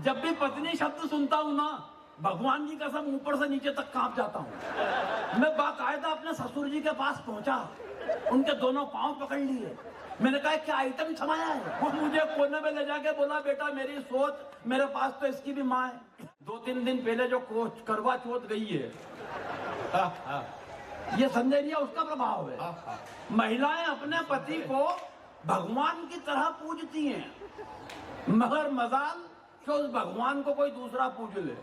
जब भी पत्नी शब्द सुनता हूं ना, भगवान की कसम ऊपर से नीचे तक कांप जाता हूं। मैं बाकायदा अपने ससुर जी के पास पहुंचा, उनके दोनों पांव पकड़ लिए। मैंने कहा क्या आइटम छमाया है? वो मुझे कोने में ले जाके बोला, बेटा मेरी सोच, मेरे पास तो इसकी भी माँ है। 2-3 दिन पहले जो करवा चौथ गई है, ये संजय लिया उसका प्रभाव है। महिलाएं अपने पति को भगवान की तरह पूजती हैं, मगर मजाल कि उस भगवान को कोई दूसरा पूज ले।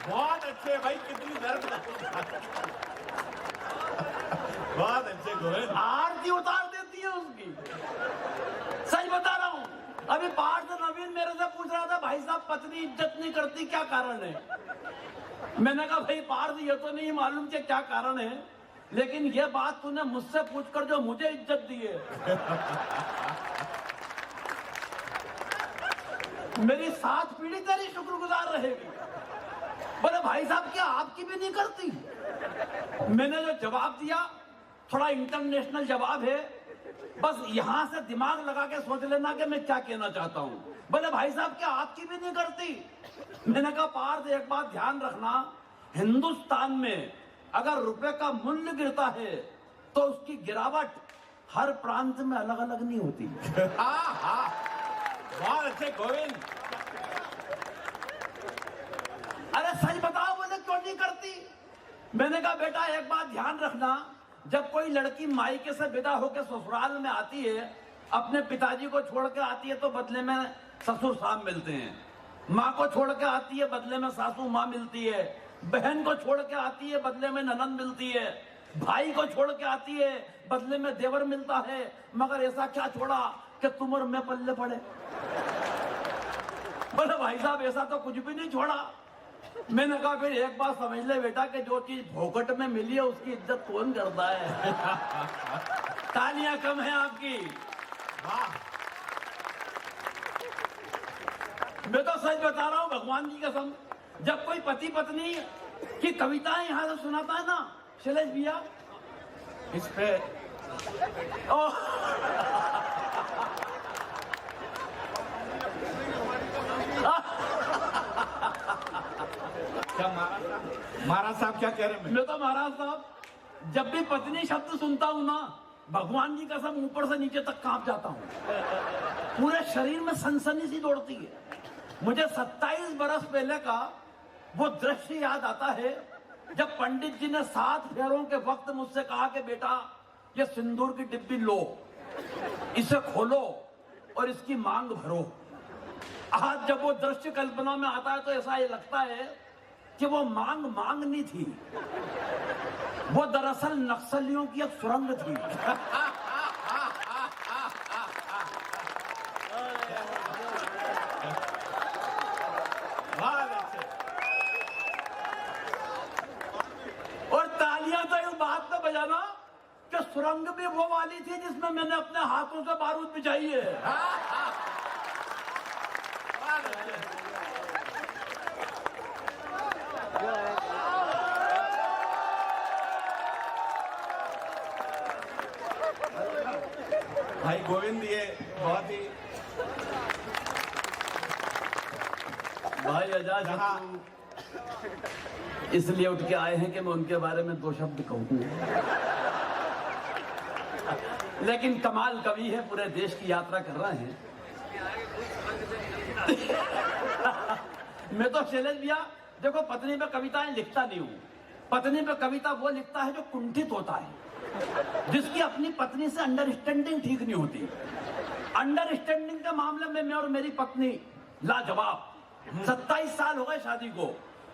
बहुत अच्छे भाई, कितनी दर्द। बहुत अच्छे गोविंद, आरती उतार देती है उसकी। सच बता रहा हूं, अभी पार्थ नवीन मेरे से पूछ रहा था, भाई साहब पत्नी इज्जत नहीं करती, क्या कारण है? मैंने कहा भाई पार्थ ये तो नहीं मालूम कि क्या कारण है, लेकिन ये बात तूने मुझसे पूछकर जो मुझे इज्जत दी है, मेरी 7 पीढ़ी तेरी शुक्रगुजार रहेगी। बोले भाई साहब क्या आपकी भी नहीं करती? मैंने जो जवाब दिया थोड़ा इंटरनेशनल जवाब है, बस यहां से दिमाग लगा के सोच लेना कि मैं क्या कहना चाहता हूं। बोले भाई साहब क्या आपकी भी नहीं करती? मैंने कहा पार्थ एक बात ध्यान रखना, हिंदुस्तान में अगर रुपए का मूल्य गिरता है तो उसकी गिरावट हर प्रांत में अलग अलग नहीं होती। बहुत अच्छे गोविंद। अरे सच बताओ, बोले क्यों नहीं करती? मैंने कहा बेटा एक बात ध्यान रखना, जब कोई लड़की मायके से विदा होकर ससुराल में आती है, अपने पिताजी को छोड़ के आती है तो बदले में ससुर साहब मिलते हैं, माँ को छोड़ के आती है बदले में सासू माँ मिलती है, बहन को छोड़ के आती है बदले में ननंद मिलती है, भाई को छोड़ के आती है बदले में देवर मिलता है, मगर ऐसा क्या छोड़ा कि तुम और मैं पल्ले पड़े? बोले भाई साहब ऐसा तो कुछ भी नहीं छोड़ा। मैंने कहा फिर एक बात समझ ले बेटा कि जो चीज भोकट में मिली है उसकी इज्जत कौन करता है? तालियां कम है आपकी। वाह, मैं तो सच बता रहा हूं भगवान की कसम, जब कोई पति पत्नी की कविताएं यहां से सुनाता है ना शैलेश भैया, इस पे क्या महाराज साहब क्या कह रहे हैं? मैं तो महाराज साहब जब भी पत्नी शब्द सुनता हूं ना, भगवान की कसम ऊपर से नीचे तक कांप जाता हूं, पूरे शरीर में सनसनी सी दौड़ती है। मुझे 27 बरस पहले का वो दृश्य याद आता है जब पंडित जी ने 7 फेरों के वक्त मुझसे कहा कि बेटा ये सिंदूर की डिब्बी लो, इसे खोलो और इसकी मांग भरो। आज जब वो दृश्य कल्पना में आता है तो ऐसा ये लगता है कि वो मांग नहीं थी, वो दरअसल नक्सलियों की एक सुरंग थी। और तालियां तो इस बात पे बजाना कि सुरंग भी वो वाली थी जिसमें मैंने अपने हाथों से बारूद बिछाई है। भाई गोविंद ये बहुत ही भाई आजाद इसलिए उठ के आए हैं कि मैं उनके बारे में 2 शब्द कहूं, लेकिन कमाल कवि है, पूरे देश की यात्रा कर रहे हैं। मैं तो शैलेश भैया देखो पत्नी पे कविताएं लिखता नहीं हूं, पत्नी पे कविता वो लिखता है जो कुंठित होता है, जिसकी अपनी पत्नी से अंडरस्टैंडिंग ठीक नहीं होती। अंडरस्टैंडिंग के मामले में मैं और मेरी पत्नी लाजवाब। 27 साल हो गए शादी को,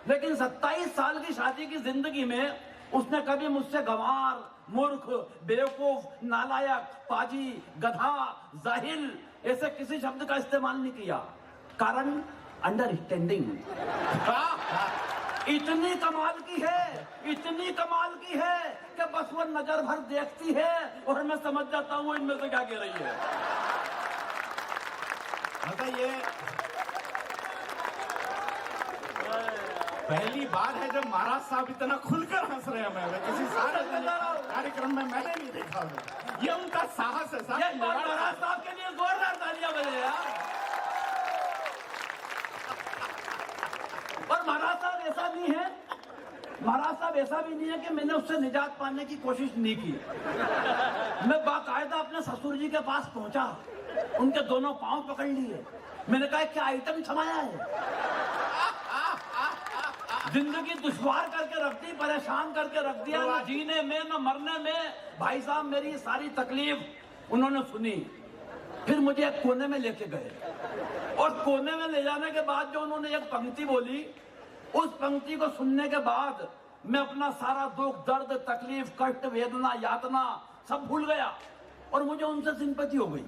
लेकिन 27 साल की शादी की जिंदगी में उसने कभी मुझसे गंवार, मूर्ख, बेवकूफ, नालायक, पाजी, गधा, जाहिल ऐसे किसी शब्द का इस्तेमाल नहीं किया। कारण अंडरस्टैंडिंग इतनी कमाल की है, इतनी कमाल की है कि बस वो नजर भर देखती है और मैं समझ जाता हूं इनमें से क्या कह रही है। ये पहली बार है जब महाराज साहब इतना खुलकर हंस रहे हैं। मैं किसी सारे कार्यक्रम में मैंने नहीं देखा होगा। ये उनका साहस है साहब। महाराज साहब के लिए जोरदार तालियां बजे यार। ऐसा नहीं है, महाराज साहब ऐसा भी नहीं है कि मैंने उससे निजात पाने की कोशिश नहीं की। मैं बाकायदा अपने ससुर जी के पास पहुंचा, उनके दोनों पांव पकड़ लिए, मैंने कहा क्या आइटम छमाया है, जिंदगी दुश्वार करके रख दी, परेशान करके रख दिया, न जीने में न मरने में। भाई साहब मेरी सारी तकलीफ उन्होंने सुनी, फिर मुझे एक कोने में लेके गए, और कोने में ले जाने के बाद जो उन्होंने एक पंक्ति बोली, उस पंक्ति को सुनने के बाद मैं अपना सारा दुख, दर्द, तकलीफ, कष्ट, वेदना, यातना सब भूल गया, और मुझे उनसे सिंपैथी हो गई।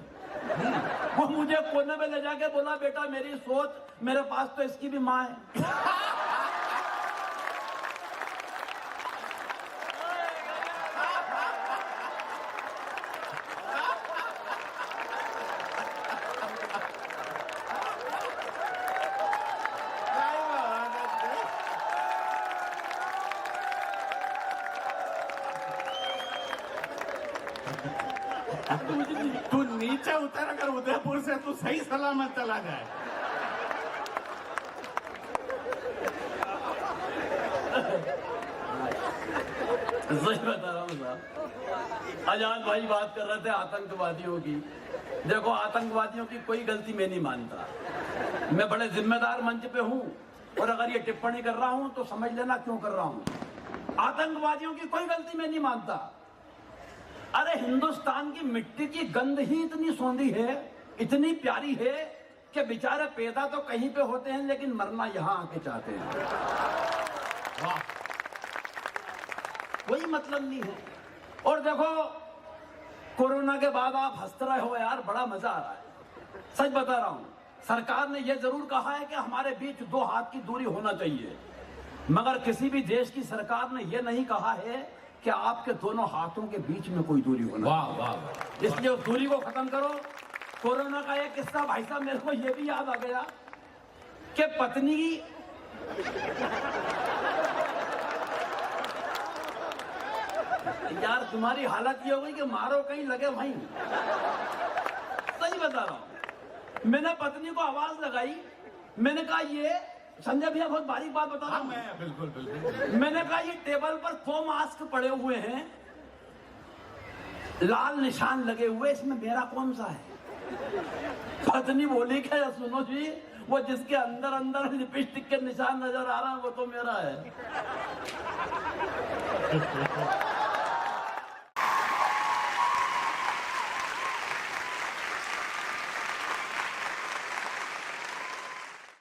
वो मुझे कोने में ले जाके बोला, बेटा मेरी सोच, मेरे पास तो इसकी भी माँ है। तू नीचे उतर, अगर उदयपुर से तू सही सलामत चला जाए। सही बता रहा हूँ साहब। आजाद भाई बात कर रहे थे आतंकवादियों की। देखो आतंकवादियों की कोई गलती मैं नहीं मानता, मैं बड़े जिम्मेदार मंच पे हूँ, और अगर ये टिप्पणी कर रहा हूँ तो समझ लेना क्यों कर रहा हूँ। आतंकवादियों की कोई गलती मैं नहीं मानता। अरे हिंदुस्तान की मिट्टी की गंध ही इतनी सौंधी है, इतनी प्यारी है कि बेचारे पैदा तो कहीं पे होते हैं लेकिन मरना यहाँ आके चाहते हैं। वाह, कोई मतलब नहीं है। और देखो कोरोना के बाद आप हंस रहे हो यार, बड़ा मजा आ रहा है। सच बता रहा हूं, सरकार ने यह जरूर कहा है कि हमारे बीच 2 हाथ की दूरी होना चाहिए, मगर किसी भी देश की सरकार ने यह नहीं कहा है कि आपके दोनों हाथों के बीच में कोई दूरी होना। वाह वाह। इसलिए उस दूरी को खत्म करो। कोरोना का एक किस्सा भाई साहब मेरे को यह भी याद आ गया कि पत्नी यार तुम्हारी हालत ये हो गई कि मारो कहीं लगे वहीं। सही बता रहा हूं, मैंने पत्नी को आवाज लगाई, मैंने कहा ये संजय भैया बहुत बारीक बात बता रहा हूं। मैं बिल्कुल बिल्कुल। मैंने कहा ये टेबल पर 2 मास्क पड़े हुए हैं, लाल निशान लगे हुए, इसमें मेरा कौन सा है? पत्नी बोली क्या, सुनो जी, वो जिसके अंदर अंदर लिपस्टिक के निशान नजर आ रहा है वो तो मेरा है।